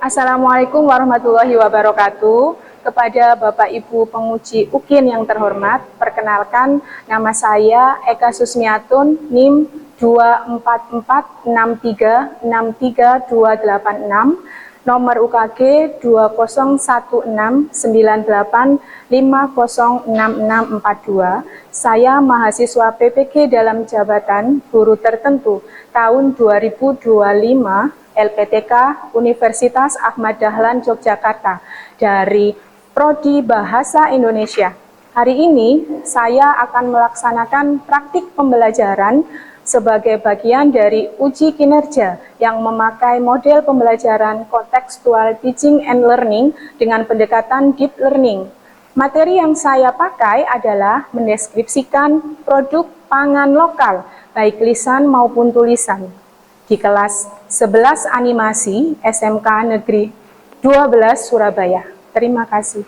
Assalamualaikum warahmatullahi wabarakatuh. Kepada Bapak Ibu penguji UKIN yang terhormat, perkenalkan nama saya Eka Susmiatun, NIM 24463638286, nomor UKG 201698506642. Saya mahasiswa PPG dalam jabatan guru tertentu tahun 2025 LPTK Universitas Ahmad Dahlan Yogyakarta dari Prodi Bahasa Indonesia. Hari ini saya akan melaksanakan praktik pembelajaran sebagai bagian dari uji kinerja yang memakai model pembelajaran contextual teaching and learning dengan pendekatan deep learning. Materi yang saya pakai adalah mendeskripsikan produk pangan lokal, baik lisan maupun tulisan, di kelas 11 animasi SMK Negeri 12 Surabaya. Terima kasih.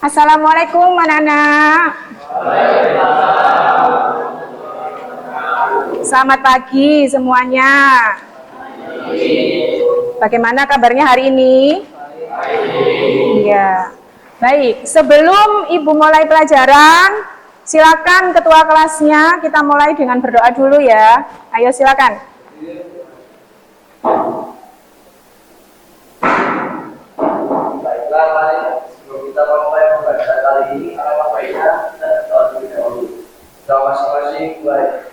Assalamualaikum anak-anak. Selamat pagi semuanya. Bagaimana kabarnya hari ini? Iya. Baik, sebelum Ibu mulai pelajaran, silakan ketua kelasnya kita mulai dengan berdoa dulu ya. Ayo silakan. Baiklah, mari sebelum kita memulai pembelajaran kali ini, alangkah baiknya kita berdoa terlebih dahulu. Doa masing-masing baik.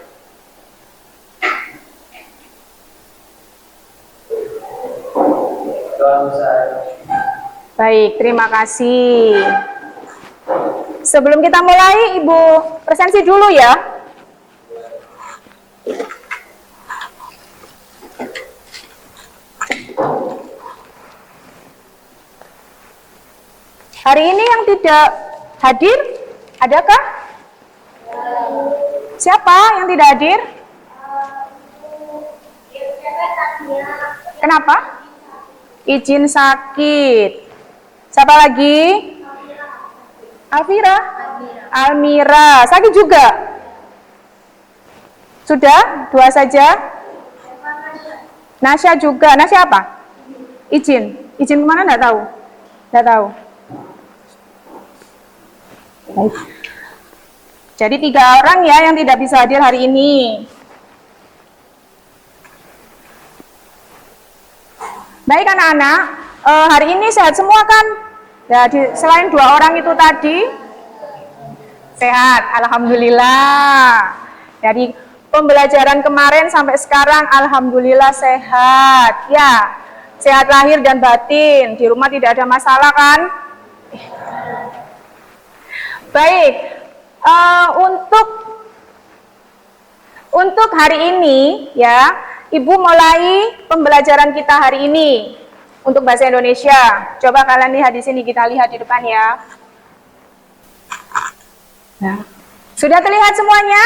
Doa besar. Baik, terima kasih. Sebelum kita mulai, Ibu presensi dulu ya. Hari ini yang tidak hadir, adakah? Siapa yang tidak hadir? Kenapa? Izin sakit. Siapa lagi? Alvira? Almira. Sakit juga? Sudah? Dua saja? Nasya juga. Nasya apa? Izin. Izin kemana? Nggak tahu. Nggak tahu. Baik. Jadi 3 orang ya yang tidak bisa hadir hari ini. Baik anak-anak, hari ini sehat semua kan? Ya, selain 2 orang itu tadi, sehat, alhamdulillah. Jadi pembelajaran kemarin sampai sekarang, alhamdulillah sehat. Ya, sehat lahir dan batin. Di rumah tidak ada masalah kan? Baik, untuk hari ini ya, Ibu mulai pembelajaran kita hari ini untuk bahasa Indonesia. Coba kalian lihat di sini, kita lihat di depan ya. Nah, sudah terlihat semuanya?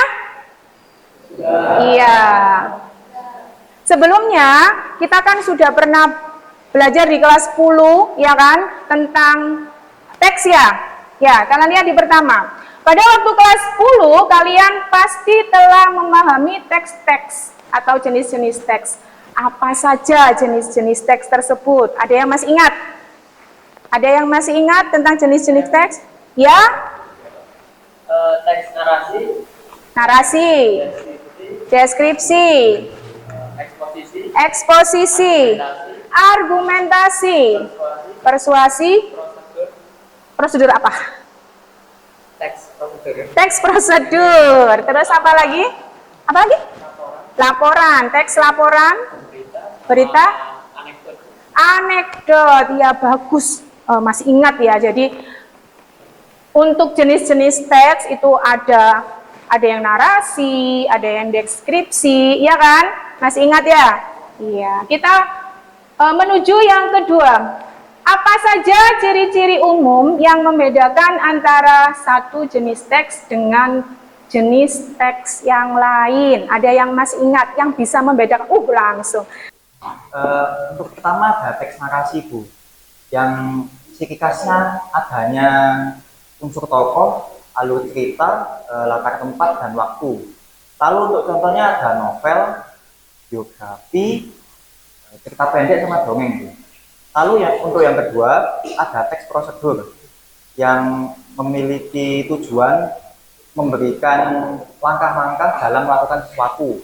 Iya. Sebelumnya kita kan sudah pernah belajar di kelas 10 ya kan tentang teks ya. Ya, kalian lihat di pertama. Pada waktu kelas 10 kalian pasti telah memahami teks-teks atau jenis-jenis teks. Apa saja jenis-jenis teks tersebut? Ada yang masih ingat? Ada yang masih ingat tentang jenis-jenis teks? Ya? Teks narasi, Narasi, deskripsi, eksposisi, argumentasi, persuasi, prosedur apa? Teks prosedur. Terus apa lagi? Apa lagi? Laporan, teks laporan, berita, anekdot. Ya bagus, masih ingat ya. Jadi untuk jenis-jenis teks itu ada yang narasi, ada yang deskripsi, ya kan? Masih ingat ya? Iya. Kita menuju yang kedua. Apa saja ciri-ciri umum yang membedakan antara satu jenis teks dengan jenis teks yang lain? Ada yang masih ingat yang bisa membedakan? Langsung. Untuk pertama ada teks narasi, Bu, yang ciri khasnya adanya unsur tokoh, alur cerita, latar tempat, dan waktu. Lalu untuk contohnya ada novel, biografi, cerita pendek sama dongeng. Lalu untuk yang kedua ada teks prosedur yang memiliki tujuan memberikan langkah-langkah dalam melakukan sesuatu.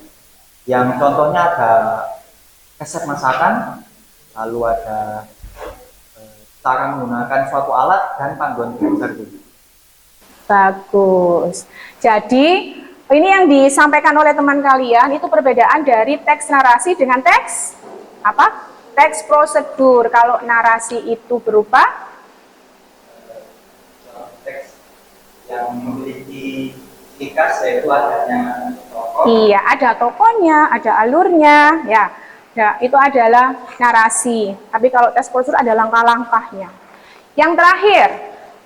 Yang contohnya ada resep masakan, lalu ada cara menggunakan suatu alat dan panduan belajar. Bagus. Jadi ini yang disampaikan oleh teman kalian itu perbedaan dari teks narasi dengan teks apa? Teks prosedur. Kalau narasi itu berupa teks yang memiliki ciri khas yaitu adanya tokoh. Iya, ada tokohnya, ada alurnya, ya. Ya, itu adalah narasi. Tapi kalau teks prosedur ada langkah-langkahnya. Yang terakhir,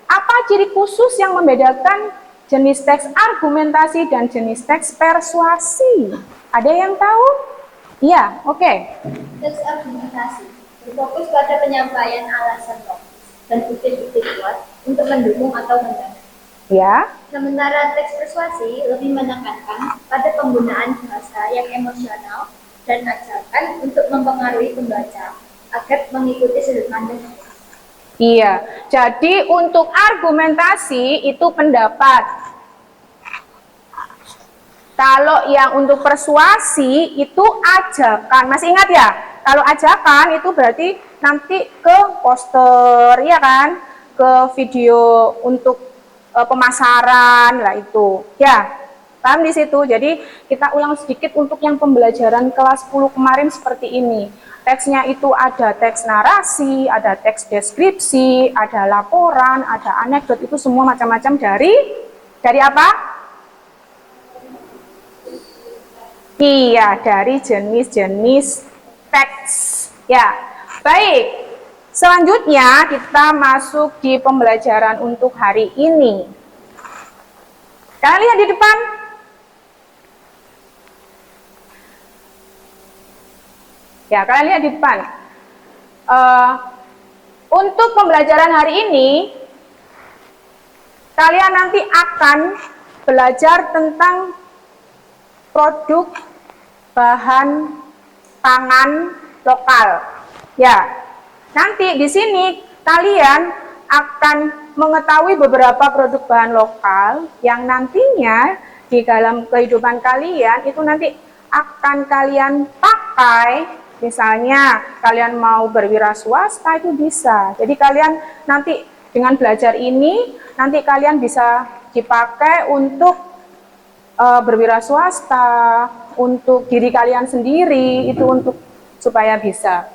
apa ciri khusus yang membedakan jenis teks argumentasi dan jenis teks persuasi? Ada yang tahu? Iya, oke. Teks argumentasi berfokus pada penyampaian alasan logis dan bukti-bukti kuat untuk mendukung atau menentang. Ya. Sementara teks persuasi lebih menekankan pada penggunaan bahasa yang emosional dan ajakan untuk mempengaruhi pembaca agar mengikuti sudut pandang. Iya, jadi untuk argumentasi itu pendapat. Kalau yang untuk persuasi itu ajakan. Masih ingat ya? Kalau ajakan itu berarti nanti ke poster, ya kan? Ke video untuk pemasaran lah itu. Ya, paham di situ. Jadi kita ulang sedikit untuk yang pembelajaran kelas 10 kemarin seperti ini. Teksnya itu ada teks narasi, ada teks deskripsi, ada laporan, ada anekdot, itu semua macam-macam dari apa? Iya, dari jenis-jenis teks. Ya, baik. Selanjutnya kita masuk di pembelajaran untuk hari ini. Kalian lihat di depan. Ya, kalian lihat di depan. Untuk pembelajaran hari ini, kalian nanti akan belajar tentang produk bahan pangan lokal. Ya, nanti di sini kalian akan mengetahui beberapa produk bahan lokal yang nantinya di dalam kehidupan kalian itu nanti akan kalian pakai. Misalnya kalian mau berwira swasta itu bisa. Jadi kalian nanti dengan belajar ini nanti kalian bisa dipakai untuk berwira swasta, untuk diri kalian sendiri, itu untuk supaya bisa.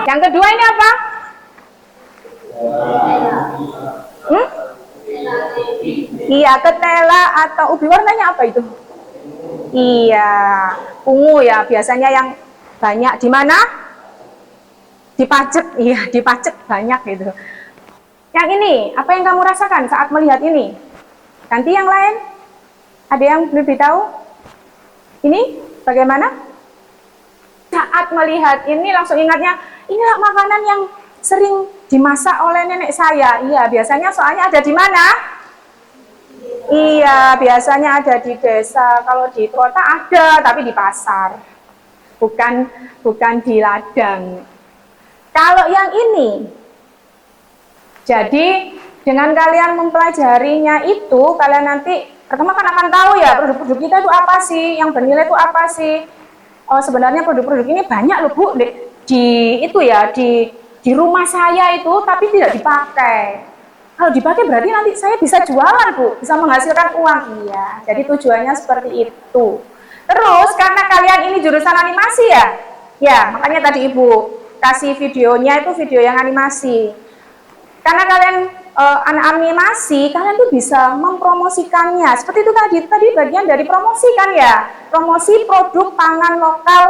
Yang kedua ini apa? Iya, ketela atau ubi, warnanya apa itu? Iya, ungu ya, biasanya yang banyak di mana? Di pacet, iya, di pacet banyak gitu. Yang ini, apa yang kamu rasakan saat melihat ini? Nanti yang lain? Ada yang lebih tahu? Ini bagaimana? Saat melihat ini langsung ingatnya, inilah makanan yang sering dimasak oleh nenek saya. Iya, biasanya soalnya ada di mana? Iya, biasanya ada di desa. Kalau di kota ada, tapi di pasar. Bukan di ladang. Kalau yang ini, jadi dengan kalian mempelajarinya itu, kalian nanti pertama kan akan tahu ya produk-produk kita itu apa sih, yang bernilai itu apa sih. Oh, sebenarnya produk-produk ini banyak loh Bu di itu ya di rumah saya itu, tapi tidak dipakai. Kalau dipakai berarti nanti saya bisa jualan Bu, bisa menghasilkan uang. Iya, jadi tujuannya seperti itu. Terus karena kalian ini jurusan animasi ya makanya tadi Ibu kasih videonya itu video yang animasi. Karena kalian anak animasi, kalian tuh bisa mempromosikannya. Seperti itu tadi bagian dari promosi kan ya, promosi produk pangan lokal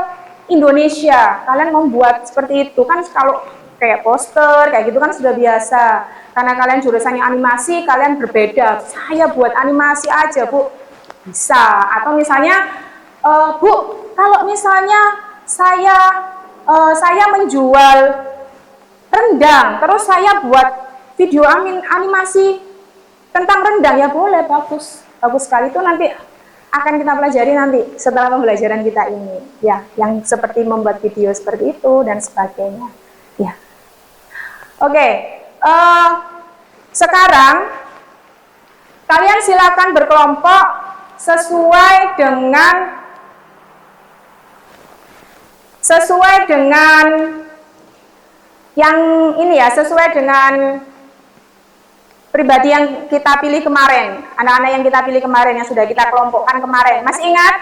Indonesia. Kalian membuat seperti itu kan, kalau kayak poster kayak gitu kan sudah biasa. Karena kalian jurusannya animasi, kalian berbeda. Saya buat animasi aja Bu, bisa. Atau misalnya Bu, kalau misalnya saya menjual rendang, terus saya buat video animasi tentang rendang, ya boleh, bagus sekali. Itu nanti akan kita pelajari nanti setelah pembelajaran kita ini, ya, yang seperti membuat video seperti itu dan sebagainya, ya. Oke, sekarang kalian silakan berkelompok sesuai dengan yang ini ya, sesuai dengan pribadi yang kita pilih kemarin, anak-anak yang kita pilih kemarin, yang sudah kita kelompokkan kemarin. Masih ingat?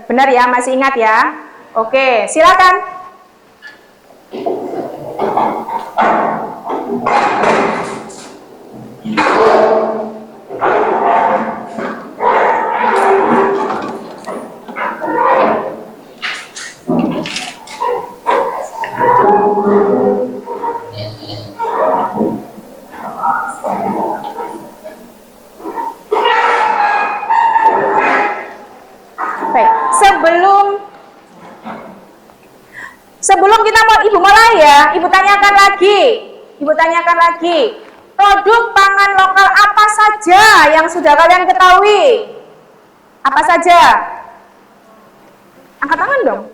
Benar ya, masih ingat ya? Oke, silakan. Sebelum kita Ibu mulai ya, Ibu tanyakan lagi, produk pangan lokal apa saja yang sudah kalian ketahui? Apa saja? Angkat tangan dong.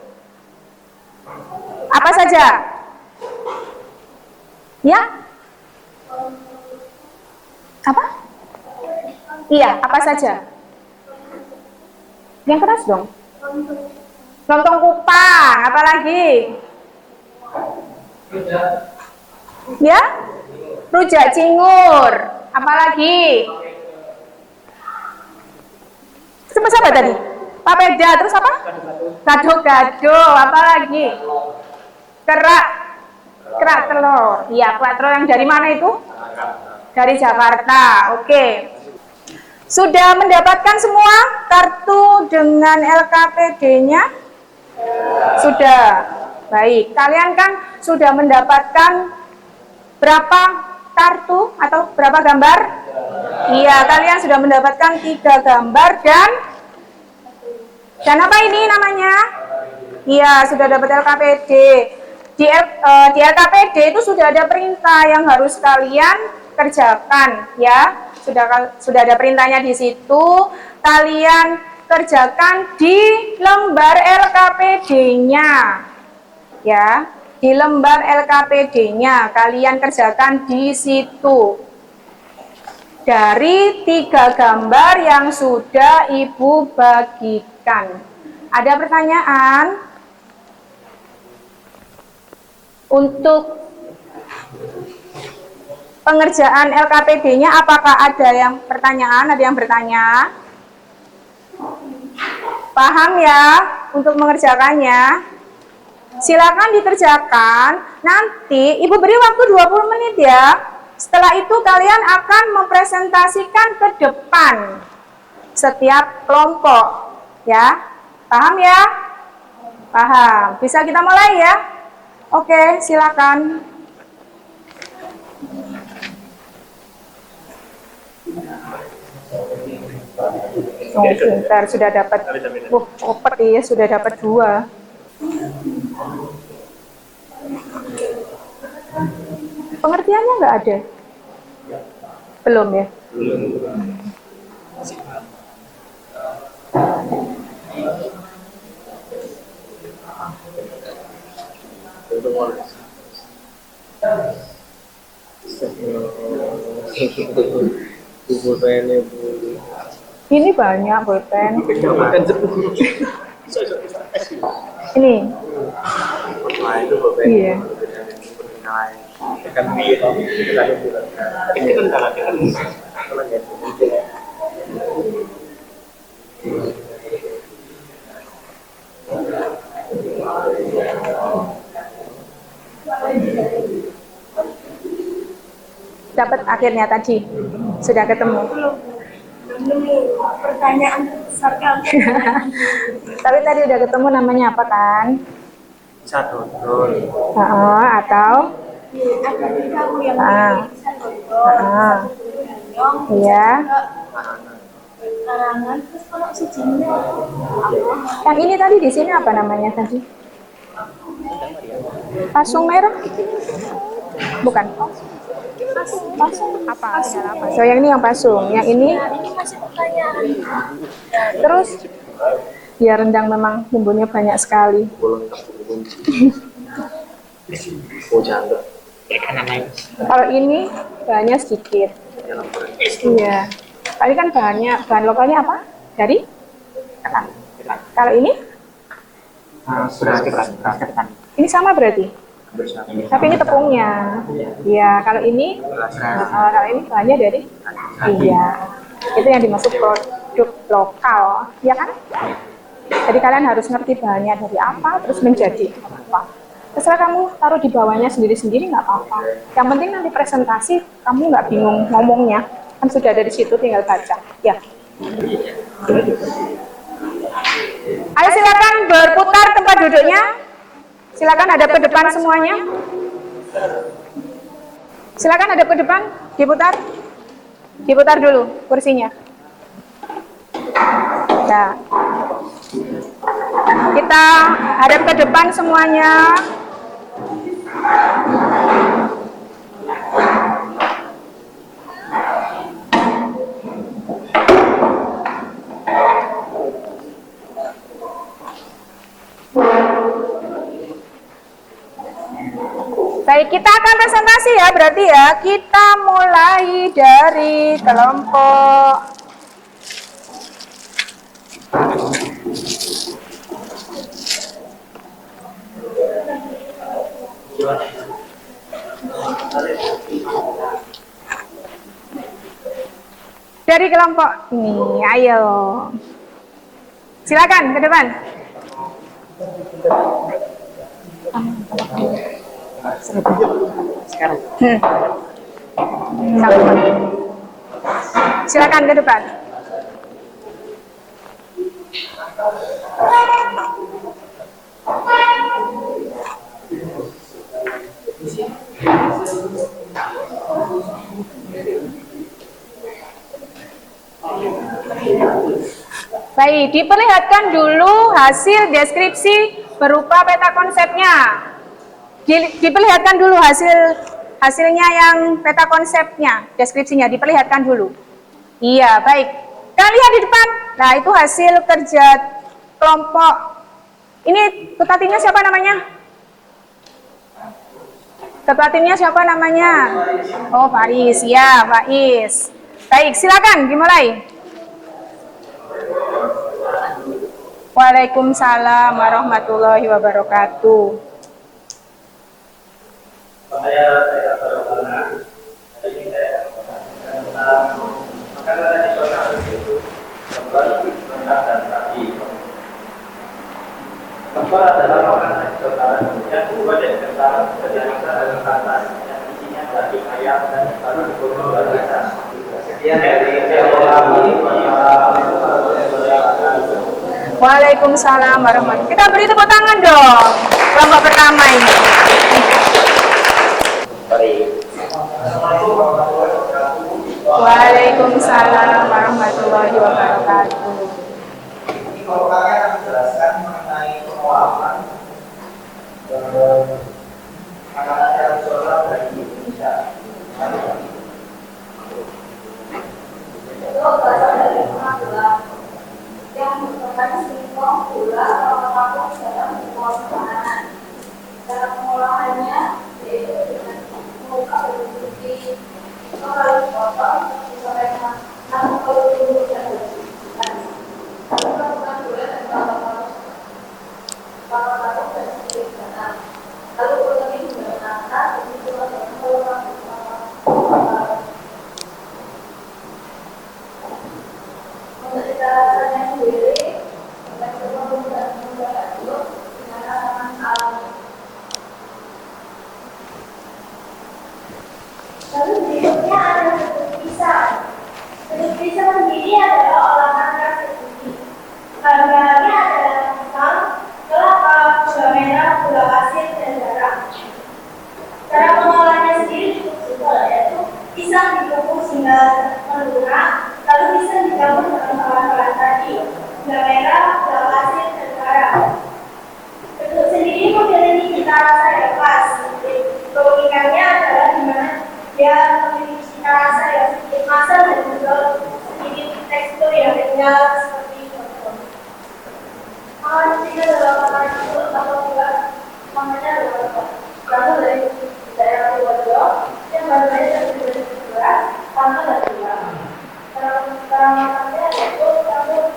Apa saja? Ya? Apa? Iya, apa saja? Yang keras dong. Lontong kupang, apa lagi? Ya? Rujak cingur, apa lagi? Siapa tadi? Papeda, terus apa? Gado-gado, apa lagi? Kerak telur. Iya, kerak telur yang dari mana itu? Dari Jakarta. Oke. Sudah mendapatkan semua kartu dengan LKPD-nya? Sudah. Baik, kalian kan sudah mendapatkan berapa kartu atau berapa gambar? Iya, kalian sudah mendapatkan 3 gambar dan apa ini namanya? Iya, sudah dapat LKPD. Di LKPD itu sudah ada perintah yang harus kalian kerjakan, ya. Sudah ada perintahnya di situ. Kalian kerjakan di lembar LKPD-nya. Ya, di lembar LKPD-nya kalian kerjakan di situ. Dari 3 gambar yang sudah Ibu bagikan. Ada pertanyaan? Untuk pengerjaan LKPD-nya apakah ada yang pertanyaan? Ada yang bertanya? Paham ya untuk mengerjakannya? Silakan dikerjakan. Nanti Ibu beri waktu 20 menit ya. Setelah itu kalian akan mempresentasikan ke depan setiap kelompok, ya. Paham ya? Paham. Bisa kita mulai ya? Oke, silakan. Oh, pintar, sudah dapat. Cepet ya, sudah dapat 2. Pengertiannya nggak ada? Belum ya? Pulpennya bu. Ini banyak pulpen. Makan sepuh. Ini. Nah itu pulpen. Iya. Tekan biar ini kan kalau tekan Dapat akhirnya tadi. Sudah ketemu. Pertanyaan besar kamu. Tapi tadi udah ketemu namanya apa kan? Bisa dodol. Atau Ada di kamu yang bisa Ah. Iya. karangan terus kalau sejenisnya Yang ini tadi di sini apa namanya tadi? Pasung merah? Bukan. Pasung apa? So yang ini yang pasung, yang ini ini masih pertanyaan. terus ya rendang memang bumbunya banyak sekali. oh jangan. Kalau ini bahannya sedikit. Iya. Tadi kan bahan lokalnya apa? Dari? Kalau ini? Beras ketan. Ini sama berarti? Tapi ini tepungnya. Iya, kalau ini bahannya dari? Iya. Itu yang dimaksud produk lokal, ya kan? Jadi kalian harus ngerti bahannya dari apa, terus menjadi apa. Terserah kamu taruh di bawahnya sendiri-sendiri nggak apa-apa. Yang penting nanti presentasi kamu nggak bingung ngomongnya, kan sudah ada di situ tinggal baca. Ya. Ayo silakan berputar tempat duduknya. Silakan hadap ke depan semuanya. Silakan hadap ke depan, diputar. Diputar dulu kursinya. Ya. Kita hadap ke depan semuanya. Baik, kita akan presentasi ya, berarti ya. Kita mulai dari kelompok ini, ayo. Silakan ke depan. Sekarang. Silakan ke depan. Baik, diperlihatkan dulu hasil deskripsi berupa peta konsepnya. Diperlihatkan dulu hasilnya yang peta konsepnya, deskripsinya diperlihatkan dulu. Iya, baik. Kita lihat di depan. Nah, itu hasil kerja kelompok. Ini ketua timnya siapa namanya? Ketua timnya siapa namanya? Oh, Faris. Ya, Faiz. Baik, silakan dimulai. Waalaikumsalam warahmatullahi wabarakatuh. Kempar adalah makanan tradisional yang dibuat dari kental, dari rasa dan rasa yang isinya daging ayam dan lalu digoreng dengan rasa. Sekian dari Waalaikumsalam warahmatullahi wabarakatuh. Kita beri tepuk tangan dong. Kelompok pertama ini. Waalaikumsalam warahmatullahi wabarakatuh. Kalau kalian menjelaskan mengenai pengolahan makanan tradisional dari Indonesia, Itu berasal dari pengabelan yang merupakan singkong, gula, atau tapung dalam proses makanan. Cara pengolahannya yaitu dengan membuka berbentuk Lalu berikutnya ada bentuk pisang. Bentuk pisang sendiri adalah olahan khas Kediri. Bahan-bahannya adalah pisang, kelapa, gula merah, gula pasir, dan garam. Cara pengolahannya sendiri cukup simpel, yaitu pisang dikukus hingga melunak, lalu pisang dicampur dengan bahan-bahan tadi, gula merah, gula pasir, dan garam. Bentuk sendiri model ini kita rasa ya pas. Keunikannya adalah di mana dia memiliki cita rasa yang sedikit masam dan juga sedikit tekstur yang kenyal seperti itu. Jika dalam makanan itu atau juga namanya adalah berasal dari daerah Purworejo yang bahannya terdiri dari beras, santan, dan gula. Cara makannya yaitu campur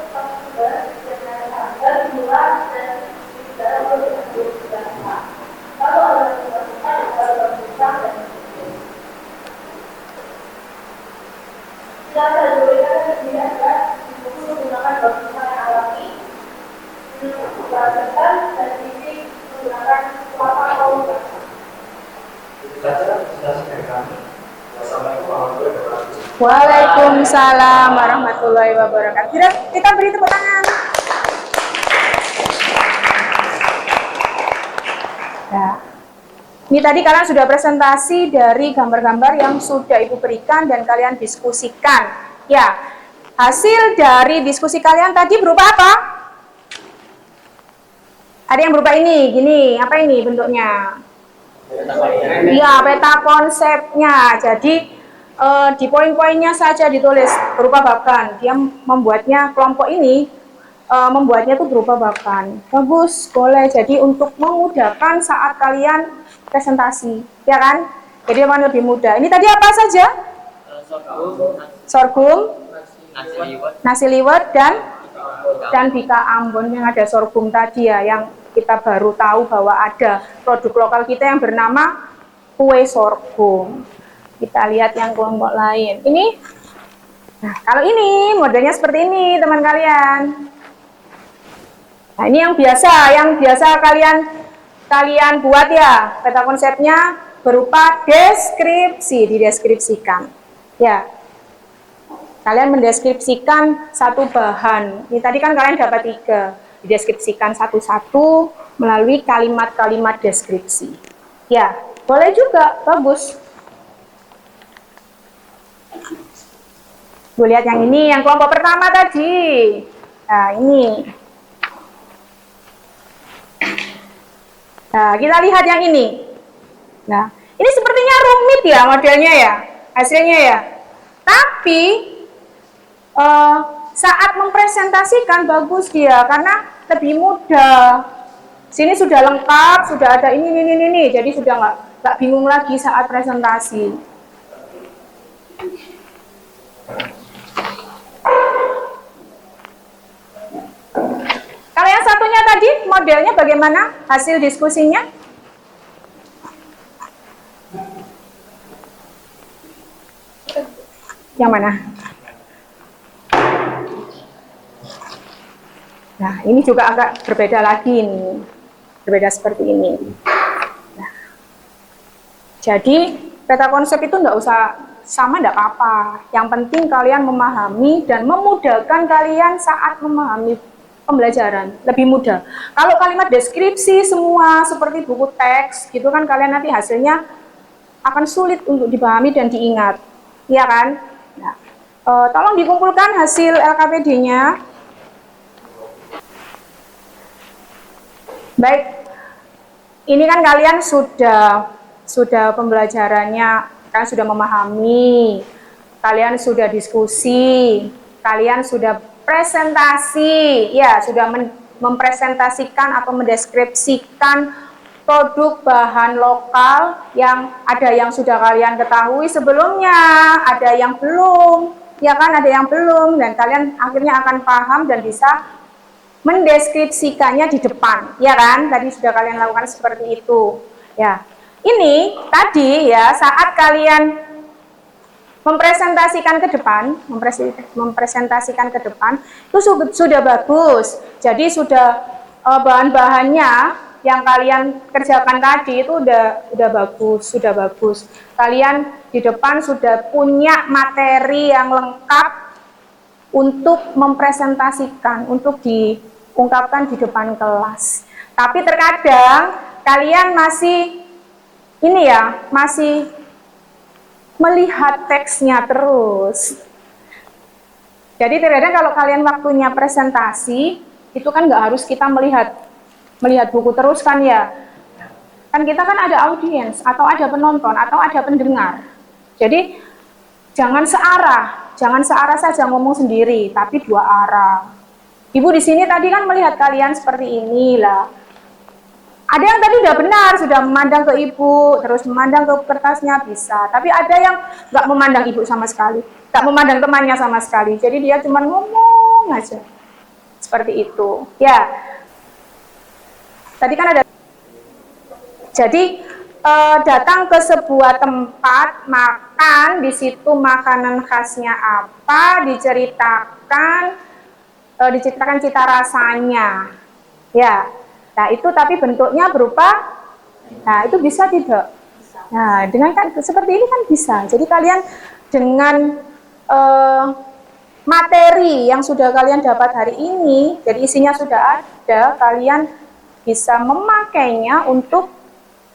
beras dengan santan, gula, dan garam untuk gula. Lalu ada pisang dan Jika diberikan sendiri adalah dikukus menggunakan bahan pisang yang alami, dilakukan dan diisi menggunakan kelapa atau garam. Itu saja presentasi dari kami. Wassalamualaikum warahmatullahi wabarakatuh. Waalaikumsalam warahmatullahi wabarakatuh. Kita beri tepuk tangan. Nah, ini tadi kalian sudah presentasi dari gambar-gambar yang sudah Ibu berikan dan kalian diskusikan. Ya, hasil dari diskusi kalian tadi berupa apa? Ada yang berupa ini, gini, apa ini bentuknya? Iya, peta konsepnya. Jadi di poin-poinnya saja ditulis berupa bakan. Dia membuatnya kelompok ini membuatnya itu berupa bakan. Bagus, boleh. Jadi untuk memudahkan saat kalian presentasi, ya kan? Jadi akan lebih mudah. Ini tadi apa saja? Sorghum, nasi liwet, dan bika Ambon yang ada sorghum tadi ya, yang kita baru tahu bahwa ada produk lokal kita yang bernama kue sorghum. Kita lihat yang kelompok lain. Ini, nah kalau ini modelnya seperti ini teman kalian. Nah ini yang biasa kalian buat ya, peta konsepnya berupa deskripsi, dideskripsikan. Ya, kalian mendeskripsikan satu bahan. Ini tadi kan kalian dapat 3, dideskripsikan satu-satu melalui kalimat-kalimat deskripsi. Ya, boleh juga, bagus. Gue lihat yang ini, yang kelompok pertama tadi. Nah, ini. Nah, kita lihat yang ini. Nah, ini sepertinya rumit ya modelnya ya, hasilnya ya. Tapi saat mempresentasikan bagus dia karena lebih mudah. Sini sudah lengkap, sudah ada ini. Jadi sudah nggak bingung lagi saat presentasi. Kalau yang satunya tadi modelnya bagaimana hasil diskusinya? Yang mana? Nah, ini juga agak berbeda lagi nih. Berbeda seperti ini. Nah, jadi peta konsep itu nggak usah sama, nggak apa-apa. Yang penting kalian memahami dan memudahkan kalian saat memahami pembelajaran, lebih mudah. Kalau kalimat deskripsi semua seperti buku teks gitu kan, kalian nanti hasilnya akan sulit untuk dipahami dan diingat, iya kan? Nah, tolong dikumpulkan hasil LKPD-nya. Baik, ini kan kalian sudah pembelajarannya, kalian sudah memahami, kalian sudah diskusi, kalian sudah presentasi, ya sudah mempresentasikan atau mendeskripsikan produk bahan lokal yang ada yang sudah kalian ketahui sebelumnya, ada yang belum, ya kan, ada yang belum, dan kalian akhirnya akan paham dan bisa mendeskripsikannya di depan, ya kan? Tadi sudah kalian lakukan seperti itu, ya. Ini tadi ya, saat kalian mempresentasikan ke depan, itu sudah bagus. Jadi sudah bahan-bahannya yang kalian kerjakan tadi itu udah bagus. Kalian di depan sudah punya materi yang lengkap untuk mempresentasikan, untuk diungkapkan di depan kelas. Tapi terkadang kalian masih melihat teksnya terus. Jadi terkadang kalau kalian waktunya presentasi, itu kan nggak harus kita melihat buku terus kan ya. Kan kita kan ada audiens, atau ada penonton, atau ada pendengar. Jadi jangan searah saja ngomong sendiri, tapi dua arah. Ibu di sini tadi kan melihat kalian seperti inilah. Ada yang tadi udah benar, sudah memandang ke ibu, terus memandang ke kertasnya bisa. Tapi ada yang nggak memandang ibu sama sekali, nggak memandang temannya sama sekali. Jadi dia cuma ngomong aja. Seperti itu. Ya. Tadi kan ada. Jadi datang ke sebuah tempat makan, di situ makanan khasnya apa, diceritakan cita rasanya. Ya. Nah, itu tapi bentuknya berupa, nah itu bisa tidak? Nah, dengan kan seperti ini kan bisa. Jadi kalian dengan materi yang sudah kalian dapat hari ini, jadi isinya sudah ada, kalian bisa memakainya untuk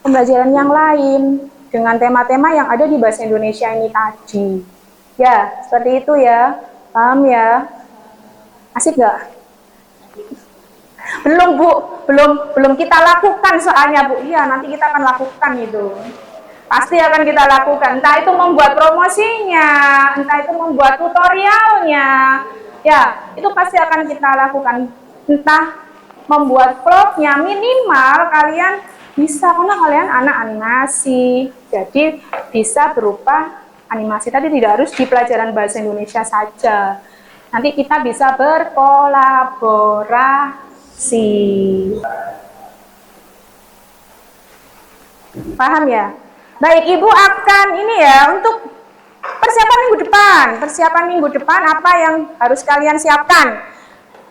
pembelajaran yang lain dengan tema-tema yang ada di bahasa Indonesia ini tadi. Ya, seperti itu ya. Paham ya? Asik nggak? Belum Bu, belum kita lakukan soalnya Bu. Iya, nanti kita akan lakukan itu. Pasti akan kita lakukan. Entah itu membuat promosinya, entah itu membuat tutorialnya. Ya, itu pasti akan kita lakukan. Entah membuat vlognya, minimal kalian bisa, karena kalian anak animasi. Jadi bisa berupa animasi. Tadi tidak harus di pelajaran bahasa Indonesia saja. Nanti kita bisa berkolaborasi. Paham ya? Baik, Ibu akan ini ya, untuk persiapan minggu depan apa yang harus kalian siapkan.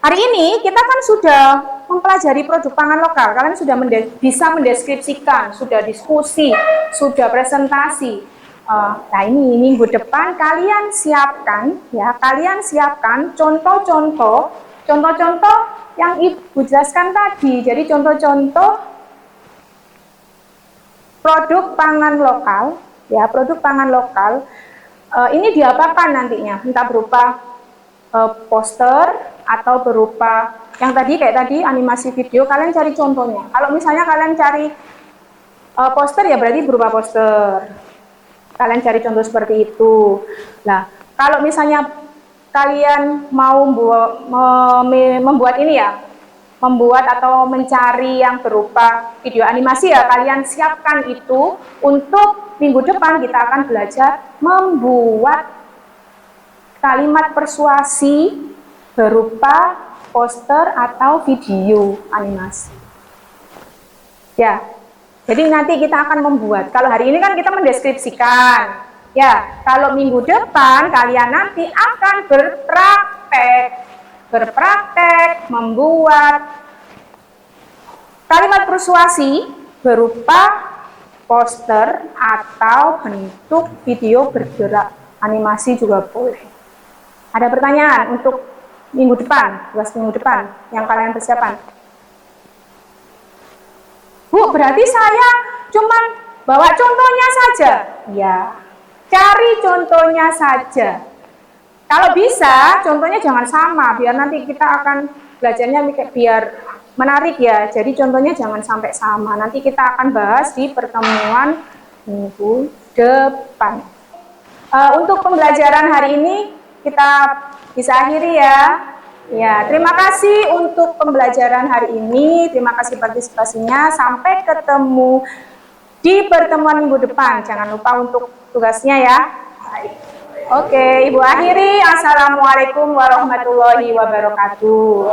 Hari ini kita kan sudah mempelajari produk pangan lokal, kalian sudah bisa mendeskripsikan, sudah diskusi, sudah presentasi. Nah ini minggu depan kalian siapkan contoh-contoh yang Ibu jelaskan tadi. Jadi contoh-contoh produk pangan lokal, ya, produk pangan lokal. Ini diapakan nantinya? Entah berupa poster atau berupa yang tadi kayak tadi animasi video. Kalian cari contohnya. Kalau misalnya kalian cari poster, ya berarti berupa poster. Kalian cari contoh seperti itu. Nah, kalau misalnya kalian mau membuat ini ya, membuat atau mencari yang berupa video animasi, ya kalian siapkan itu. Untuk minggu depan kita akan belajar membuat kalimat persuasi berupa poster atau video animasi. Ya, jadi nanti kita akan membuat. Kalau hari ini kan kita mendeskripsikan. Ya, kalau minggu depan kalian nanti akan berpraktek membuat kalimat persuasi berupa poster atau bentuk video bergerak, animasi juga boleh. Ada pertanyaan untuk minggu depan, kelas minggu depan yang kalian persiapan? Bu, berarti saya cuma bawa contohnya saja? Ya, cari contohnya saja. Kalau bisa, contohnya jangan sama, biar nanti kita akan belajarnya biar menarik ya. Jadi contohnya jangan sampai sama. Nanti kita akan bahas di pertemuan minggu depan. Untuk pembelajaran hari ini kita bisa akhiri ya. Ya, terima kasih untuk pembelajaran hari ini. Terima kasih partisipasinya. Sampai ketemu di pertemuan minggu depan. Jangan lupa untuk tugasnya ya. Oke, Ibu akhiri. Assalamualaikum warahmatullahi wabarakatuh.